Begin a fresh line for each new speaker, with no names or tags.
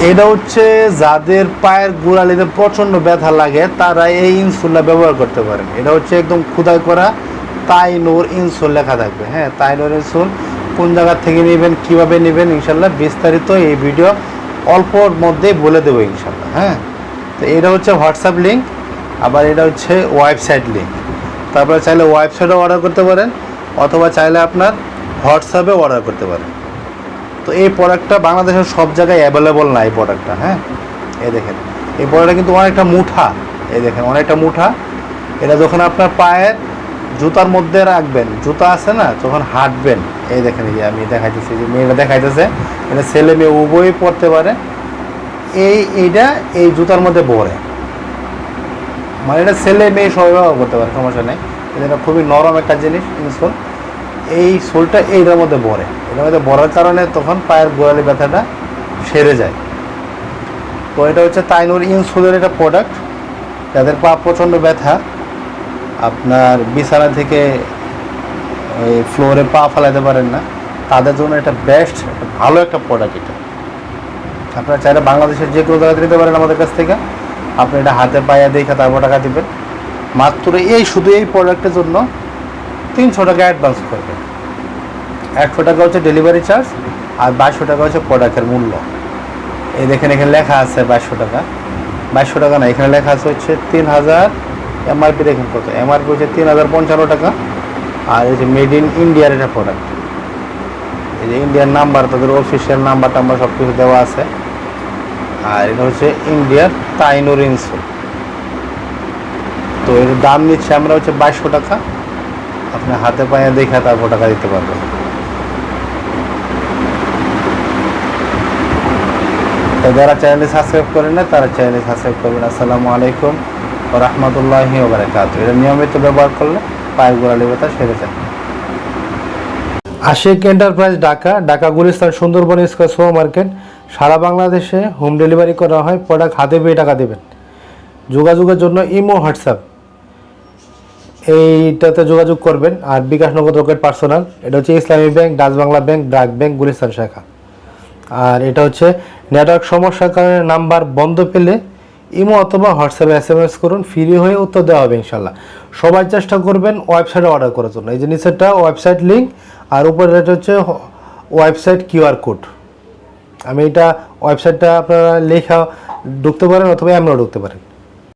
এটা হচ্ছে যাদের পায়ের গোড়ালিতে প্রচণ্ড ব্যথা লাগে তারা এই ইনসোলটা ব্যবহার করতে পারেন। এটা হচ্ছে একদম খোদাই করা তাইনুর ইনসোল লেখা থাকবে। হ্যাঁ, তাইনুর ইনসোল কোন জায়গা থেকে নেবেন, কীভাবে নেবেন, ইনশাল্লাহ বিস্তারিত এই ভিডিও অল্পর মধ্যেই বলে দেবো ইনশাল্লাহ। হ্যাঁ, তো এটা হচ্ছে হোয়াটসঅ্যাপ লিঙ্ক, আবার এটা হচ্ছে ওয়েবসাইট লিঙ্ক। তারপরে চাইলে ওয়েবসাইটে অর্ডার করতে পারেন, অথবা চাইলে আপনার হোয়াটসঅ্যাপে অর্ডার করতে পারেন। তো এই প্রোডাক্টটা বাংলাদেশের সব জায়গায় অ্যাভেলেবল না এই প্রোডাক্টটা। হ্যাঁ, এই দেখেন এই প্রোডাক্টটা কিন্তু অনেকটা মুঠা, এই দেখেন অনেকটা মুঠা। এটা যখন আপনার পায়ের জুতার মধ্যে রাখবেন, জুতা আছে না, যখন হাঁটবেন, এই দেখেন এই যে আমি দেখাইতেছি, যে মেয়েটা দেখাইতেছে, এটা ছেলে মেয়ে উভয়ই পড়তে পারে। এইটা এই জুতার মধ্যে ভরে, মানে এটা ছেলে মেয়ে সবাই ব্যবহার করতে পারে, সমস্যা নেই। এটা খুবই নরম একটা জিনিস ইনসোল। এই সোলটা এইটার মধ্যে ভরে, এটার মধ্যে ভরার কারণে তখন পায়ের গোড়ালি ব্যথাটা সেরে যায়। তো এটা হচ্ছে তাইনুর ইনসোলের একটা প্রোডাক্ট। যাদের পা প্রচণ্ড ব্যথা, আপনার বিছানা থেকে ওই ফ্লোরে পা ফেলাতে পারেন না, তাদের জন্য এটা বেস্ট, ভালো একটা প্রোডাক্ট। এটা আপনারা চাইলে বাংলাদেশের যে কেউ জায়গাতে নিতে পারেন আমাদের কাছ থেকে। আপনি এটা হাতে পায়ে দেখে তারপর টাকা দেবেন। মাত্র এই শুধু এই প্রোডাক্টের জন্য 300 টাকা অ্যাডভান্স করবেন। 100 টাকা হচ্ছে ডেলিভারি চার্জ, আর 2200 টাকা হচ্ছে প্রোডাক্টের মূল্য। এই দেখেন এখানে লেখা আছে 2200 টাকা, 2200 টাকা না, এখানে লেখা আছে হচ্ছে 3000। এমআরপি দেখেন কত, এমআরপি হচ্ছে 3055 টাকা। আর এই যে মেড ইন ইন্ডিয়ার একটা প্রোডাক্ট, এই যে ইন্ডিয়ার নাম্বার, তাদের অফিসিয়াল নাম্বার টাম্বার সব কিছু দেওয়া আছে। আর এটা হচ্ছে ইন্ডিয়ার তাইনুর ইনসোল। তো এর দাম নিচ্ছে আমরা হচ্ছে 2200 টাকা। আপনি হাতে পায়ে দেখে তারপর টাকা দিতে পারবেন। তো যারা চ্যানেলে সাবস্ক্রাইব করেন না, তারা চ্যানেলে সাবস্ক্রাইব করবেন। আসসালামু আলাইকুম ওয়া রাহমাতুল্লাহি ওয়া বারাকাতুহু। এটা নিয়মিত ব্যবহার করলে পায়ের গোড়ালি ব্যথা সেরে যায়। Ashiq enterprise Dhaka, Dhaka Gulistan Sundarban square super market. সারা বাংলাদেশে হোম ডেলিভারি করা হয়। প্রোডাক্ট হাতে পেয়ে টাকা দেবেন। যোগাযোগের জন্য ইমো, হোয়াটসঅ্যাপ এইটাতে যোগাযোগ করবেন। আর বিকাশ নগদ রকেট পার্সোনাল। এটা হচ্ছে ইসলামী bank, Dutch Bangla bank, BRAC bank, Gulistan শাখা। আর এটা হচ্ছে নেটওয়ার্ক সমস্যার কারণে নাম্বার বন্ধ পেলে ইমো অথবা হোয়াটসঅ্যাপে SMS করুন, ফ্রি হয়ে উত্তর দেওয়া হবে ইনশাল্লাহ। সবাই চেষ্টা করবেন ওয়েবসাইটে অর্ডার করার জন্য। এই যে নিচেরটা ওয়েবসাইট লিঙ্ক, আর উপরে এটা হচ্ছে ওয়েবসাইট QR কোড। আমি এটা ওয়েবসাইটটা আপনারা লেখা ঢুকতে পারেন, অথবা এমনও ঢুকতে পারেন।